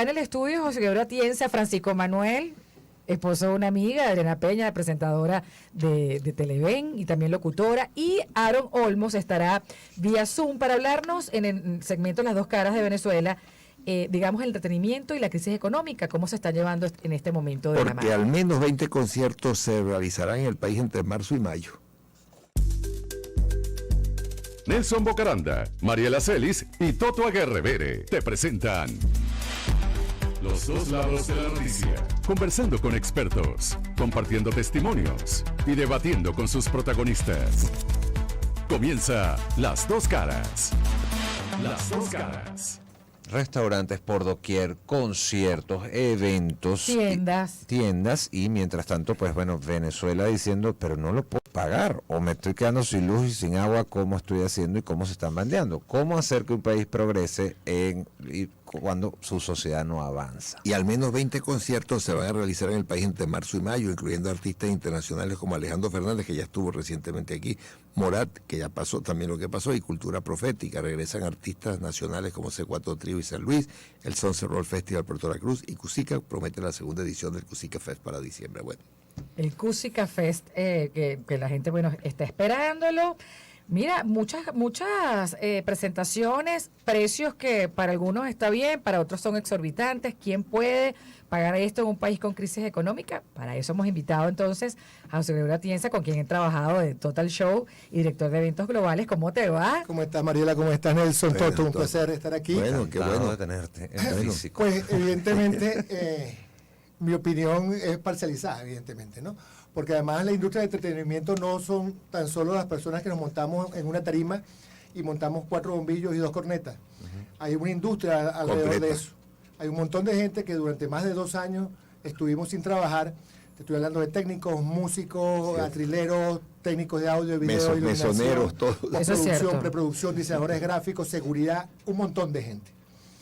En el estudio, José Gregorio Atienza, Francisco Manuel, esposo de una amiga, Adriana Peña, presentadora de Televen y también locutora, y Aaron Olmos estará vía Zoom para hablarnos en el segmento Las dos caras de Venezuela, digamos el entretenimiento y la crisis económica, cómo se está llevando en este momento de la mano. Porque al menos 20 conciertos se realizarán en el país entre marzo y mayo. Nelson Bocaranda, Mariela Celis y Toto Aguerrevere te presentan Los dos lados de la noticia, conversando con expertos, compartiendo testimonios y debatiendo con sus protagonistas. Comienza Las dos caras. Las dos caras. Restaurantes por doquier, conciertos, eventos, tiendas y mientras tanto, pues bueno, Venezuela diciendo, pero no lo puedo pagar o me estoy quedando sin luz y sin agua, ¿cómo estoy haciendo y cómo se están bandeando? ¿Cómo hacer que un país progrese cuando su sociedad no avanza? Y al menos 20 conciertos se van a realizar en el país entre marzo y mayo, incluyendo artistas internacionales como Alejandro Fernández, que ya estuvo recientemente aquí, Morat, que ya pasó también lo que pasó, y Cultura Profética. Regresan artistas nacionales como C4 Trío y San Luis, el Sunset Roll Festival Puerto La Cruz, y Cusica promete la segunda edición del Cusica Fest para diciembre. Bueno, el Cusica Fest, que la gente, bueno, está esperándolo. Mira, muchas presentaciones, precios que para algunos está bien, para otros son exorbitantes. ¿Quién puede pagar esto en un país con crisis económica? Para eso hemos invitado entonces a José Gregorio Atienza, con quien he trabajado de Total Show y director de eventos glglobales. ¿Cómo te va? ¿Cómo estás, Mariela? ¿Cómo estás, Nelson? Bueno, Toto, un placer estar aquí. Bueno, qué bueno de tenerte en físico. Pues evidentemente mi opinión es parcializada, evidentemente, ¿no? Porque además la industria del entretenimiento no son tan solo las personas que nos montamos en una tarima y montamos 4 bombillos y 2 cornetas. Hay una industria alrededor completa de eso. Hay un montón de gente que durante más de 2 años estuvimos sin trabajar. Te estoy hablando de técnicos, músicos, atrileros, técnicos de audio, video, mesoneros, todo. Postproducción, preproducción, diseñadores gráficos, seguridad, un montón de gente.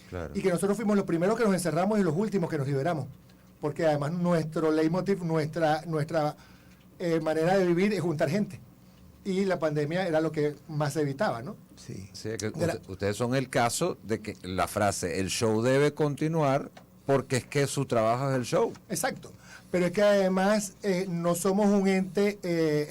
Claro. Y que nosotros fuimos los primeros que nos encerramos y los últimos que nos liberamos. Porque además nuestro leitmotiv, nuestra manera de vivir es juntar gente. Y la pandemia era lo que más se evitaba, ¿no? Sí. Sí, que ustedes son el caso de que la frase, el show debe continuar porque es que su trabajo es el show. Exacto. Pero es que además no somos un ente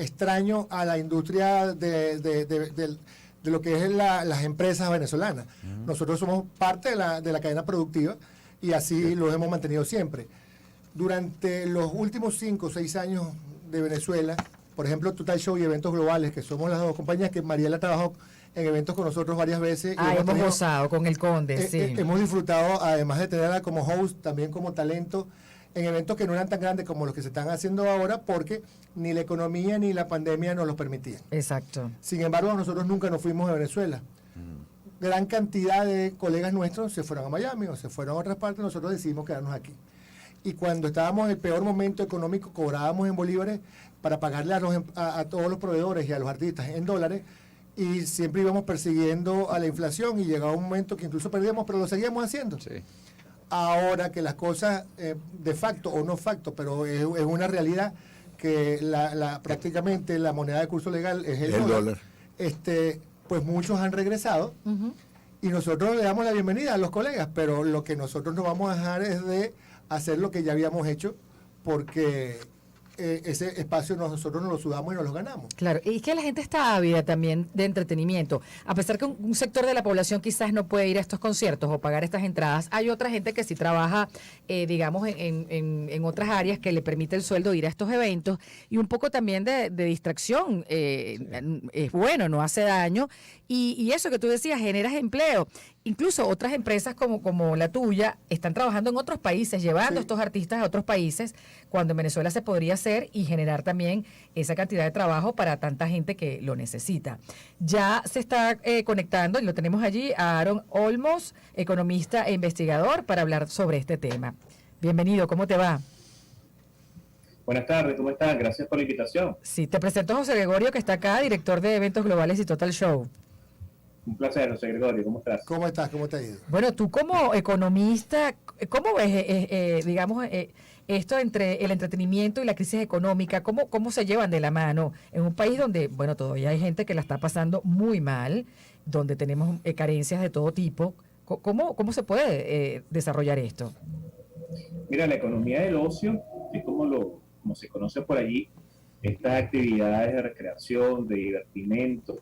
extraño a la industria de lo que es las empresas venezolanas. Nosotros somos parte de la cadena productiva y así lo hemos mantenido siempre. Durante los últimos 5 o 6 años de Venezuela, por ejemplo, Total Show y Eventos Globales, que somos las dos compañías que Mariela trabajó en eventos con nosotros varias veces. Hemos gozado con el Conde, sí. Hemos disfrutado, además de tenerla como host, también como talento, en eventos que no eran tan grandes como los que se están haciendo ahora, porque ni la economía ni la pandemia nos los permitían. Exacto. Sin embargo, nosotros nunca nos fuimos de Venezuela. Gran cantidad de colegas nuestros se fueron a Miami o se fueron a otras partes, nosotros decidimos quedarnos aquí. Y cuando estábamos en el peor momento económico, cobrábamos en bolívares para pagarle a todos los proveedores y a los artistas en dólares, y siempre íbamos persiguiendo a la inflación y llegaba un momento que incluso perdíamos, pero lo seguíamos haciendo. Sí. Ahora que las cosas, de facto o no facto, pero es una realidad que prácticamente la moneda de curso legal es el dólar. Pues muchos han regresado y nosotros le damos la bienvenida a los colegas, pero lo que nosotros no vamos a dejar es de hacer lo que ya habíamos hecho, porque ese espacio nosotros nos lo sudamos y nos lo ganamos. Claro, y que la gente está ávida también de entretenimiento. A pesar que un sector de la población quizás no puede ir a estos conciertos o pagar estas entradas, hay otra gente que sí trabaja, digamos, en otras áreas que le permite el sueldo ir a estos eventos, y un poco también de distracción. Es bueno, no hace daño, y eso que tú decías, generas empleo. Incluso otras empresas como la tuya están trabajando en otros países, llevando a estos artistas a otros países, cuando en Venezuela se podría hacer, y generar también esa cantidad de trabajo para tanta gente que lo necesita. Ya se está conectando, y lo tenemos allí, a Aaron Olmos, economista e investigador, para hablar sobre este tema. Bienvenido, ¿cómo te va? Buenas tardes, ¿cómo están? Gracias por la invitación. Sí, te presento a José Gregorio, que está acá, director de Eventos Globales y Total Show. Un placer, José Gregorio, ¿cómo estás? ¿Cómo estás? ¿Cómo te ha ido? Bueno, tú como economista, ¿cómo ves, digamos, esto entre el entretenimiento y la crisis económica? ¿Cómo se llevan de la mano en un país donde, bueno, todavía hay gente que la está pasando muy mal, donde tenemos carencias de todo tipo, ¿Cómo se puede desarrollar esto? Mira, la economía del ocio es como se conoce por allí, estas actividades de recreación, de divertimento,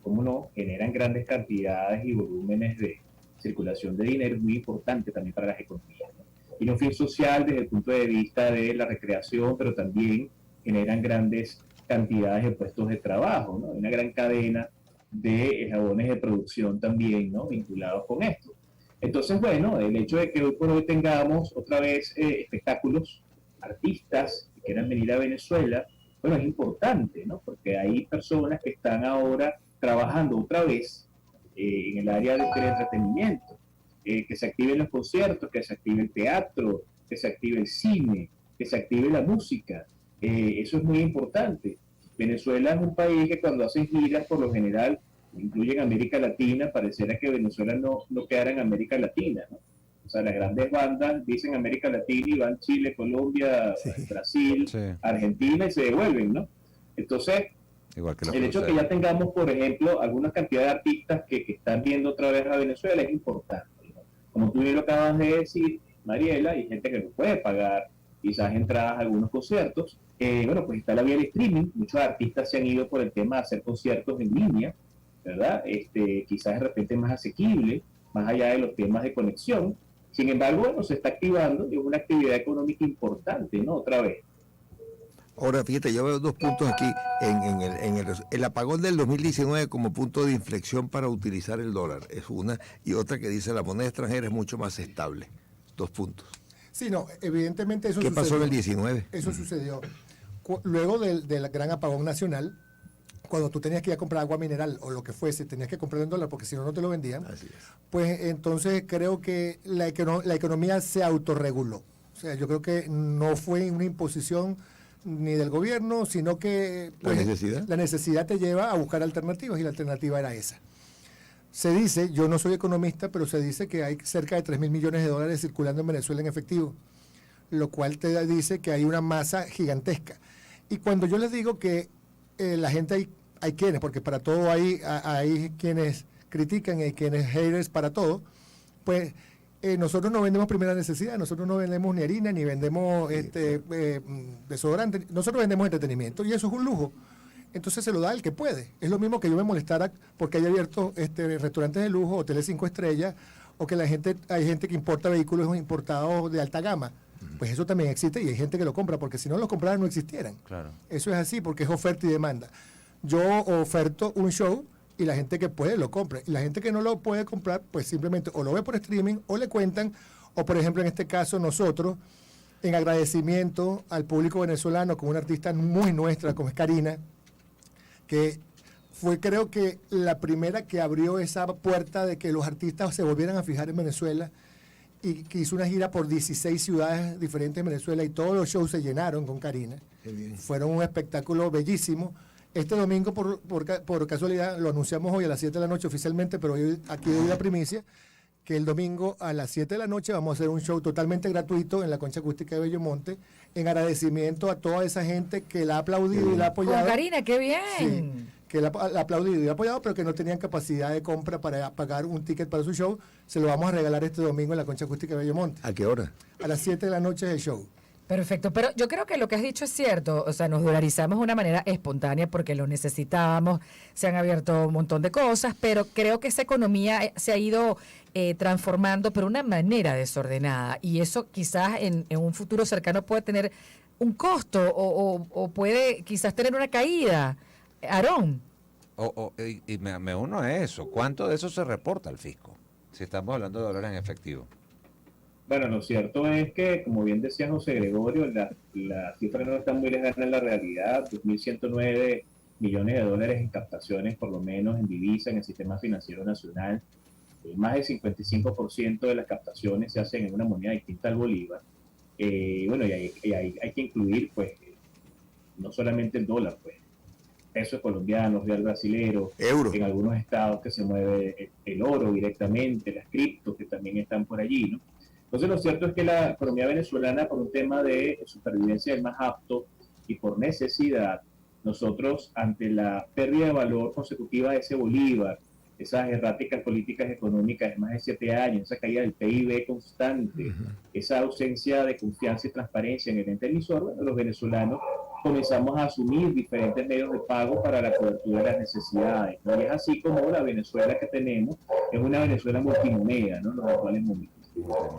como no, generan grandes cantidades y volúmenes de circulación de dinero, muy importante también para las economías, ¿no? Tiene un fin social desde el punto de vista de la recreación, pero también generan grandes cantidades de puestos de trabajo, ¿no? Hay una gran cadena de eslabones de producción también, ¿no? Vinculados con esto. Entonces, bueno, el hecho de que hoy por hoy tengamos otra vez espectáculos, artistas que quieran venir a Venezuela, bueno, es importante, ¿no? Porque hay personas que están ahora trabajando otra vez en el área del entretenimiento, que se activen los conciertos, que se active el teatro, que se active el cine, que se active la música. Eso es muy importante. Venezuela es un país que cuando hacen giras, por lo general, incluyen América Latina, pareciera que Venezuela no quedara en América Latina, ¿no? O sea, las grandes bandas dicen América Latina y van Chile, Colombia, Brasil, Argentina y se devuelven, ¿no? Entonces, igual que el hecho de que ya tengamos, por ejemplo, alguna cantidad de artistas que están viendo otra vez a Venezuela es importante, ¿no? Como tú bien lo acabas de decir, Mariela, hay gente que no puede pagar quizás entradas a algunos conciertos. Bueno, pues está la vía del streaming. Muchos artistas se han ido por el tema de hacer conciertos en línea, ¿verdad? Quizás de repente más asequible, más allá de los temas de conexión. Sin embargo, bueno, se está activando y es una actividad económica importante, ¿no? Otra vez. Ahora, fíjate, yo veo dos puntos aquí en el apagón del 2019 como punto de inflexión para utilizar el dólar, es una, y otra que dice la moneda extranjera es mucho más estable. 2 puntos. Sí, no, evidentemente eso sucedió. ¿Qué pasó en el 19? Eso sucedió. Luego del gran apagón nacional, cuando tú tenías que ir a comprar agua mineral o lo que fuese, tenías que comprarlo en dólar porque si no, no te lo vendían. Así es. Pues entonces creo que la economía se autorreguló. O sea, yo creo que no fue una imposición ni del gobierno, sino que pues, la necesidad te lleva a buscar alternativas y la alternativa era esa. Se dice, yo no soy economista, pero se dice que hay cerca de 3.000 millones de dólares circulando en Venezuela en efectivo, lo cual te dice que hay una masa gigantesca. Y cuando yo les digo que la gente hay quienes, porque para todo hay quienes critican y hay quienes haters para todo, pues nosotros no vendemos primera necesidad, nosotros no vendemos ni harina, ni vendemos desodorante, nosotros vendemos entretenimiento y eso es un lujo. Entonces se lo da el que puede. Es lo mismo que yo me molestara porque haya abierto restaurantes de lujo, hoteles 5 estrellas, o que hay gente que importa vehículos importados de alta gama. Pues eso también existe y hay gente que lo compra, porque si no los compraran no existieran. Claro. Eso es así porque es oferta y demanda. Yo oferto un show y la gente que puede lo compra. Y la gente que no lo puede comprar, pues simplemente o lo ve por streaming o le cuentan, o por ejemplo en este caso nosotros, en agradecimiento al público venezolano con una artista muy nuestra como es Karina, que fue creo que la primera que abrió esa puerta de que los artistas se volvieran a fijar en Venezuela y que hizo una gira por 16 ciudades diferentes de Venezuela y todos los shows se llenaron con Karina. Fueron un espectáculo bellísimo. Este domingo, por casualidad, lo anunciamos hoy a las 7 de la noche oficialmente, pero hoy, aquí doy la primicia, que el domingo a las 7 de la noche vamos a hacer un show totalmente gratuito en la Concha Acústica de Bellomonte, en agradecimiento a toda esa gente que la ha aplaudido y la ha apoyado. Con Karina, qué bien. Sí, que la ha aplaudido y la ha apoyado, pero que no tenían capacidad de compra para pagar un ticket para su show. Se lo vamos a regalar este domingo en la Concha Acústica de Bellomonte. ¿A qué hora? A las 7 de la noche es el show. Perfecto, pero yo creo que lo que has dicho es cierto, o sea, nos dolarizamos de una manera espontánea porque lo necesitábamos, se han abierto un montón de cosas, pero creo que esa economía se ha ido transformando pero de una manera desordenada y eso quizás en un futuro cercano puede tener un costo o puede quizás tener una caída. Aarón. Y me uno a eso, ¿cuánto de eso se reporta al fisco? Si estamos hablando de dólares en efectivo. Bueno, lo cierto es que, como bien decía José Gregorio, las cifras no están muy lejanas de la realidad. 2.109 millones de dólares en captaciones, por lo menos en divisa, en el sistema financiero nacional. Más del 55% de las captaciones se hacen en una moneda distinta al bolívar. Bueno, y hay que incluir, pues, no solamente el dólar, pues, pesos colombianos, real brasilero, euro. En algunos estados que se mueve el oro directamente, las criptos que también están por allí, ¿no? Entonces, lo cierto es que la economía venezolana, por un tema de supervivencia del más apto y por necesidad, nosotros, ante la pérdida de valor consecutiva de ese bolívar, esas erráticas políticas económicas de más de 7 años, esa caída del PIB constante, esa ausencia de confianza y transparencia en el ente emisor, bueno, los venezolanos comenzamos a asumir diferentes medios de pago para la cobertura de las necesidades, ¿no? Y es así como la Venezuela que tenemos es una Venezuela multimoneda, ¿no? En los actuales momentos.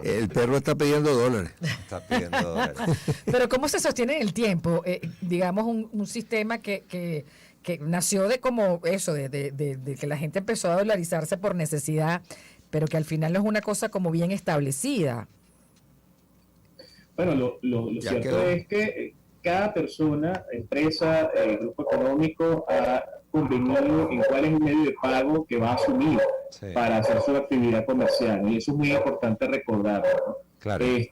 El perro está pidiendo dólares. Está pidiendo dólares. Pero ¿cómo se sostiene en el tiempo? Digamos, un sistema que nació de como eso, de que la gente empezó a dolarizarse por necesidad, pero que al final no es una cosa como bien establecida. Bueno, lo cierto quedó. es que cada persona, empresa, grupo económico ha convenido en cuál es el medio de pago que va a asumir para hacer su actividad comercial. Y eso es muy importante recordarlo, ¿no? Claro. Y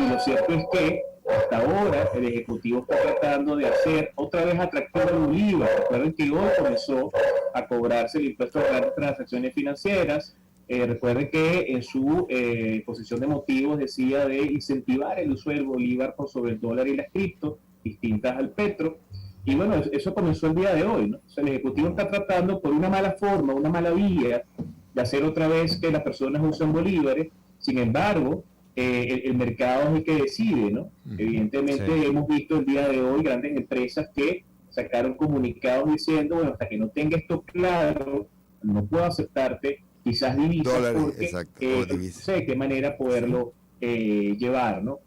lo cierto es que hasta ahora el Ejecutivo está tratando de hacer otra vez atractivo el Bolívar. Recuerden que hoy comenzó a cobrarse el impuesto a las transacciones financieras. Recuerden que en su exposición de motivos decía de incentivar el uso del Bolívar por sobre el dólar y las cripto, distintas al petro. Y bueno, eso comenzó el día de hoy, ¿no? O sea, el Ejecutivo está tratando por una mala forma, una mala vía, de hacer otra vez que las personas usen bolívares. Sin embargo, el mercado es el que decide, ¿no? Evidentemente hemos visto el día de hoy grandes empresas que sacaron comunicados diciendo, bueno, hasta que no tenga esto claro, no puedo aceptarte quizás divisas, Dólares, porque exacto, o divisas. no sé de qué manera poderlo llevar, ¿no?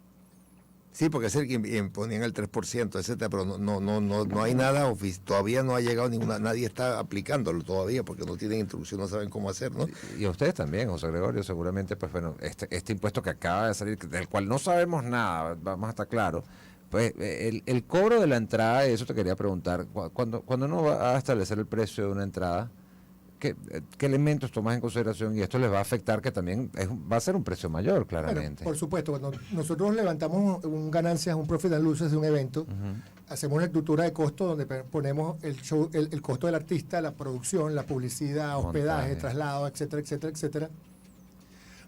Sí, porque es el que ponían el 3%, etcétera, pero no hay nada, todavía no ha llegado nadie está aplicándolo todavía porque no tienen instrucción, no saben cómo hacer, ¿no? Y a ustedes también, José Gregorio, seguramente, pues bueno, este impuesto que acaba de salir, del cual no sabemos nada, vamos a estar claros, pues el cobro de la entrada, eso te quería preguntar, cuando uno va a establecer el precio de una entrada, ¿qué elementos tomas en consideración? Y esto les va a afectar que también va a ser un precio mayor, claramente. Bueno, por supuesto, cuando nosotros levantamos ganancias, un profit and losses de un evento, hacemos una estructura de costo donde ponemos el costo del artista, la producción, la publicidad, hospedaje, Montaje, traslado, etcétera, etcétera, etcétera.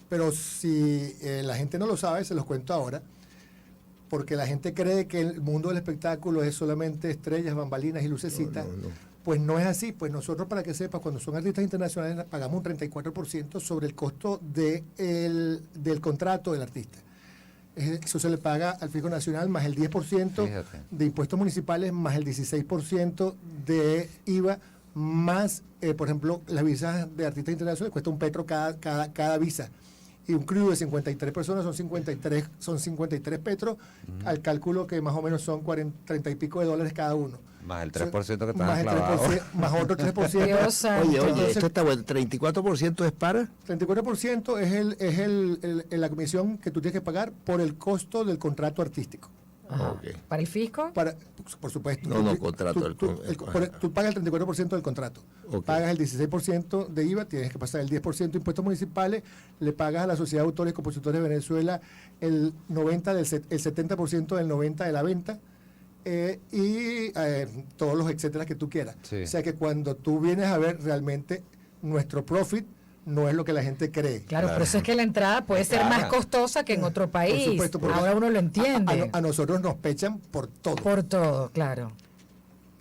Pero si la gente no lo sabe, se los cuento ahora, porque la gente cree que el mundo del espectáculo es solamente estrellas, bambalinas y lucecitas. No. Pues no es así. Pues nosotros, para que sepas, cuando son artistas internacionales pagamos un 34% sobre el costo del contrato del artista. Eso se le paga al Fisco Nacional más el 10% Fíjate. de impuestos municipales, más el 16% de IVA, más, por ejemplo, las visas de artistas internacionales cuesta un petro cada visa. Y un crew de 53 personas son 53 petros, al cálculo que más o menos son 30 y pico de dólares cada uno. Más el 3% que están Más el clavados. 3%, más otro 3%. Dios santo. Oye, Entonces, esto está bueno, 34% es para... 34% es la comisión que tú tienes que pagar por el costo del contrato artístico. Ajá. Ok. ¿Para el fisco? Por supuesto. No, contrato. Tú pagas el 34% del contrato. Ok. Pagas el 16% de IVA, tienes que pasar el 10% de impuestos municipales, le pagas a la Sociedad de Autores y Compositores de Venezuela el 70% del 90% de la venta. Y todos los etcétera que tú quieras. Sí. O sea que cuando tú vienes a ver realmente nuestro profit no es lo que la gente cree. Claro, por eso es que la entrada puede ser más costosa que en otro país. Por supuesto, porque ahora uno lo entiende. A nosotros nos pechan por todo. Por todo, claro.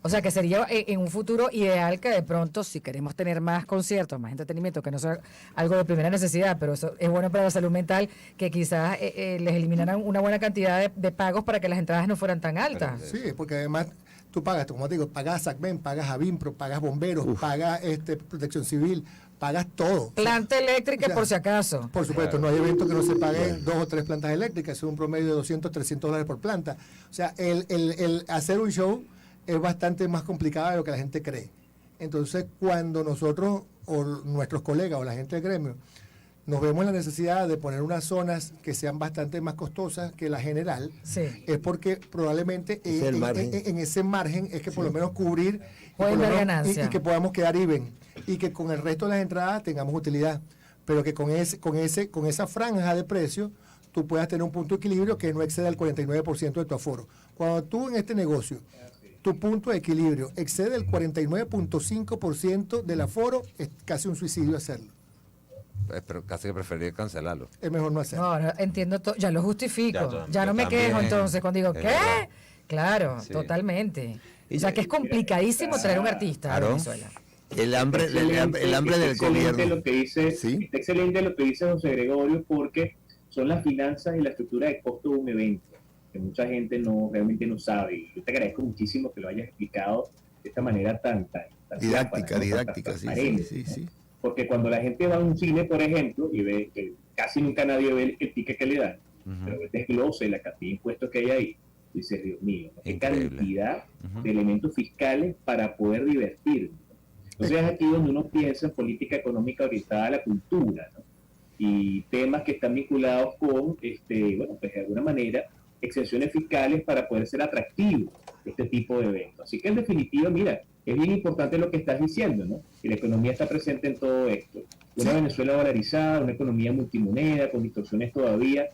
O sea que sería en un futuro ideal que de pronto, si queremos tener más conciertos, más entretenimiento, que no sea algo de primera necesidad, pero eso es bueno para la salud mental, que quizás les eliminaran una buena cantidad de pagos para que las entradas no fueran tan altas. Sí, porque además tú pagas, como te digo, pagas a SACMEN, pagas a BIMPRO, pagas bomberos, pagas Protección Civil, pagas todo. Planta eléctrica, O sea, por si acaso. Por supuesto, no hay evento que no se paguen 2 o 3 plantas eléctricas, es un promedio de 200, 300 dólares por planta. O sea, el hacer un show es bastante más complicado de lo que la gente cree. Entonces, cuando nosotros o nuestros colegas o la gente del gremio nos vemos en la necesidad de poner unas zonas que sean bastante más costosas que la general, Sí. es porque probablemente Es el margen. en ese margen es que por lo menos cubrir Pueden por lo dar menos- ganancia. y que podamos quedar even y que con el resto de las entradas tengamos utilidad, pero que con esa franja de precio tú puedas tener un punto de equilibrio que no exceda el 49% de tu aforo. Cuando tú en este negocio tu punto de equilibrio excede el 49.5% del aforo, es casi un suicidio hacerlo. Pero casi que preferiría cancelarlo. Es mejor no hacerlo. No, ahora entiendo todo, ya lo justifico. Ya, Ya, yo no me también. quejo entonces cuando digo, Es ¿qué? verdad. Claro, Sí. totalmente. Y O sea ya- que es complicadísimo traer un artista a Claro. Venezuela. El hambre del gobierno. Lo que dice, ¿Sí? Está excelente lo que dice José Gregorio, porque son las finanzas y la estructura de costo de un evento, que mucha gente realmente no sabe. Y yo te agradezco muchísimo que lo hayas explicado de esta manera tan didáctica, tan sí. Porque cuando la gente va a un cine, por ejemplo, y ve que casi nunca nadie ve el ticket que le dan, pero el desglose, la cantidad de impuestos que hay ahí, dice, Dios mío, qué cantidad de elementos fiscales para poder divertirnos. Entonces es aquí donde uno piensa en política económica orientada a la cultura, ¿no? Y temas que están vinculados con, pues de alguna manera, exenciones fiscales para poder ser atractivo este tipo de eventos. Así que en definitiva, mira, es bien importante lo que estás diciendo, ¿no? Que la economía está presente en todo esto. Una Venezuela dolarizada, una economía multimoneda, con distorsiones todavía,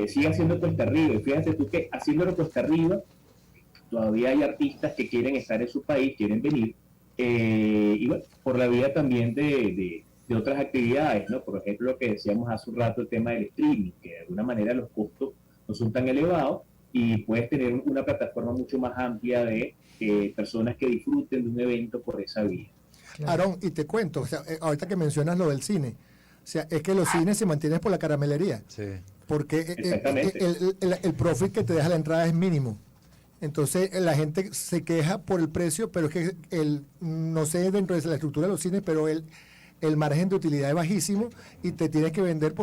sigue haciendo cuesta arriba. Y fíjate tú que haciéndolo cuesta arriba, todavía hay artistas que quieren estar en su país, quieren venir, y bueno, por la vía también de otras actividades, ¿no? Por ejemplo, lo que decíamos hace un rato, el tema del streaming, que de alguna manera los costos no son tan elevados y puedes tener una plataforma mucho más amplia de personas que disfruten de un evento por esa vía. Aarón, y te cuento, o sea, ahorita que mencionas lo del cine, o sea, es que los cines se mantienen por la caramelería. Sí. Porque el profit que te deja la entrada es mínimo. Entonces la gente se queja por el precio, pero es que no sé dentro de la estructura de los cines, pero el margen de utilidad es bajísimo y te tienes que vender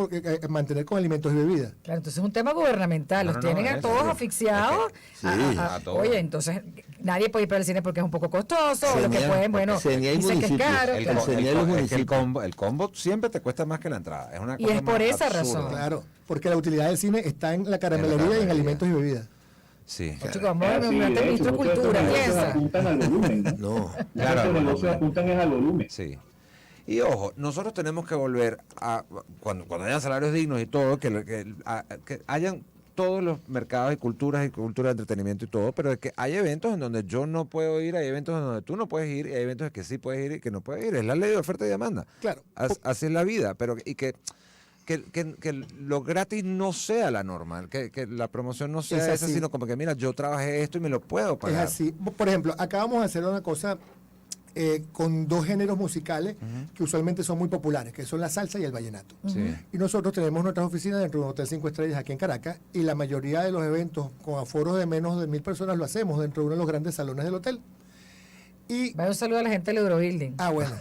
mantener con alimentos y bebidas. Claro, entonces es un tema gubernamental, los tienen a todos asfixiados. a todos. Oye, entonces nadie puede ir para el cine porque es un poco costoso, o lo que CENIAL, pueden, bueno, CENIAL dicen que es municipios, caro. claro. El combo siempre te cuesta más que la entrada. Es una Y cosa es por más esa absurda. razón. Claro, porque la utilidad del cine está en la caramelería y en alimentos y bebidas. Sí. Chicos, vamos a Sí, nombrar de al ministro de hecho, muchos Cultura, negocios piensa. apuntan al volumen, ¿no? No. Claro, Muchos negocios apuntan es al volumen. Sí. Y ojo, nosotros tenemos que volver a, cuando hayan salarios dignos y todo, que hayan todos los mercados y cultura de entretenimiento y todo, pero es que hay eventos en donde yo no puedo ir, hay eventos en donde tú no puedes ir, y hay eventos en que sí puedes ir y que no puedes ir. Es la ley de oferta y demanda. Claro. Así es la vida, pero que lo gratis no sea la normal, que la promoción no sea esa, sino como que mira, yo trabajé esto y me lo puedo pagar. Es así. Por ejemplo, acá vamos a hacer una cosa con dos géneros musicales que usualmente son muy populares, que son la salsa y el vallenato. Sí. Y nosotros tenemos nuestras oficinas dentro de un hotel 5 estrellas aquí en Caracas, y la mayoría de los eventos con aforos de menos de 1,000 personas lo hacemos dentro de uno de los grandes salones del hotel. Y Vaya un saludo a la gente del Eurobuilding. bueno.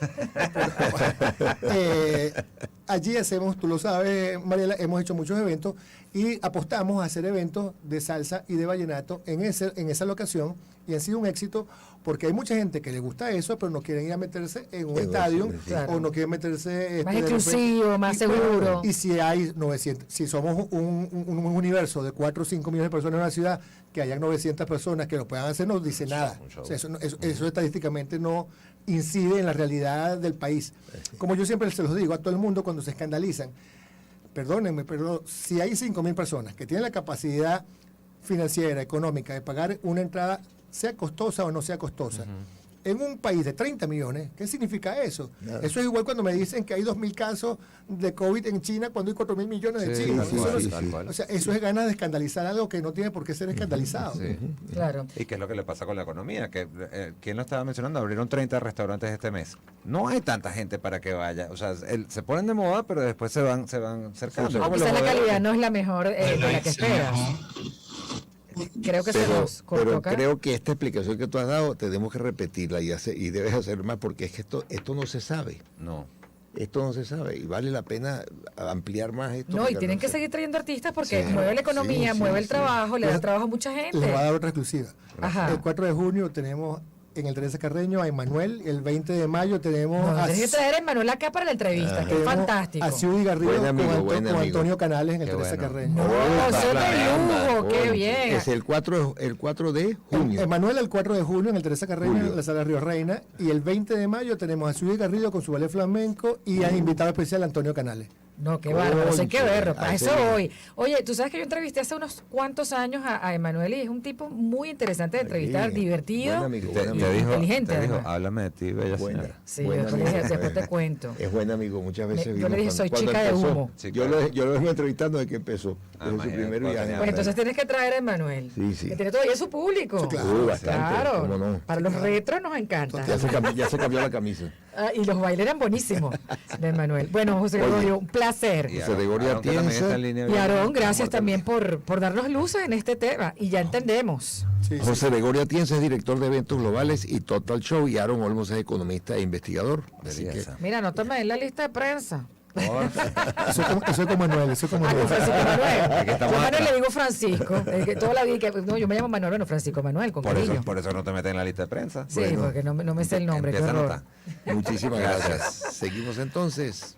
Allí hacemos, tú lo sabes, Mariela, hemos hecho muchos eventos y apostamos a hacer eventos de salsa y de vallenato en esa locación, y han sido un éxito porque hay mucha gente que le gusta eso, pero no quieren ir a meterse en un estadio, claro, o no quieren meterse más exclusivo, más seguro. Y si hay 900, si somos un universo de 4 o 5 millones de personas en una ciudad, que hayan 900 personas que lo puedan hacer, no dice nada. O sea, eso estadísticamente no incide en la realidad del país. Como yo siempre se los digo a todo el mundo cuando se escandalizan, perdónenme, pero si hay 5,000 personas que tienen la capacidad financiera, económica, de pagar una entrada, sea costosa o no sea costosa, en un país de 30 millones, ¿qué significa eso? Nada. Eso es igual cuando me dicen que hay 2,000 casos de COVID en China cuando hay 4,000 millones de chinos. Tal cual. O sea, eso es ganas de escandalizar algo que no tiene por qué ser escandalizado. Sí. Claro. Y qué es lo que le pasa con la economía, que ¿quién lo estaba mencionando? Abrieron 30 restaurantes este mes. No hay tanta gente para que vaya. O sea, se ponen de moda, pero después se van cercando. O quizás la calidad no no es la mejor de la que esperas. Creo que se nos cortó pero acá. creo que esta explicación que tú has dado tenemos que repetirla y debes hacer más, porque es que esto no se sabe. No. Esto no se sabe y vale la pena ampliar más esto. No, y porque tienen que sé. seguir trayendo artistas porque Sí. mueve la economía, Sí, mueve sí, el trabajo, le da Les- trabajo a mucha gente. Les voy a dar otra exclusiva. Ajá. El 4 de junio tenemos en el Teresa Carreño a Emanuel, el 20 de mayo tenemos No, a tienes que traer a Emanuel acá para la entrevista, que es tenemos fantástico. a Ciudi Garrido Buen amigo, buen con amigo. Antonio Canales en el Qué Teresa bueno. Carreño. No, Opa, eso es de caramba, lujo, qué coño. bien. Es el 4 de junio. Emanuel el 4 de junio en el Teresa Carreño, Julio. en la Sala Río Reina, y el 20 de mayo tenemos a Ciudi Garrido con su ballet flamenco y al invitado especial Antonio Canales. No, qué bárbaro, eso hay que Concho, verlo, para a eso ese nivel. voy. Oye, tú sabes que yo entrevisté hace unos cuantos años a Emanuel y es un tipo muy interesante de entrevistar, Sí, divertido. buen amigo, Te buen amigo. dijo, Inteligente, te dijo, además. háblame de ti, bella Buena. señora. Sí, Buen después, amigo. después te cuento. Es buen amigo, muchas veces Yo le vimos dije, soy cuando chica de empezó. humo. Sí, Yo claro. lo vengo entrevistando desde que empezó, Ah, desde su imagínate, primer cuando viaje. tenía Pues entonces tienes que traer a Emanuel. Sí, sí. Que tiene todavía su público. Sí, claro. Bastante, Claro, cómo no. para los retros nos encanta. Ya se cambió la camisa. Y los bailes eran buenísimos de Manuel. Bueno, José Gregorio, un placer. Y José Gregorio Aarón, que también Atienza. está en línea. Y Aarón, gracias también por darnos luces en este tema. Y ya entendemos. Sí, sí. José Gregorio Atienza es director de eventos globales y Total Show, y Aaron Olmos es economista e investigador. Así que Belleza. Mira, anótame en la lista de prensa. Eso es como Manuel, eso es como Ah, con Manuel. Francisco Manuel. Es que estamos Yo a Manuel atrás. le digo Francisco. Que toda la vida no, yo me llamo Manuel, no Francisco Manuel, con cariño. Por eso no te metes en la lista de prensa. Sí, porque no me sé el nombre. Qué Empieza a horror. anotar. muchísimas gracias. Seguimos entonces.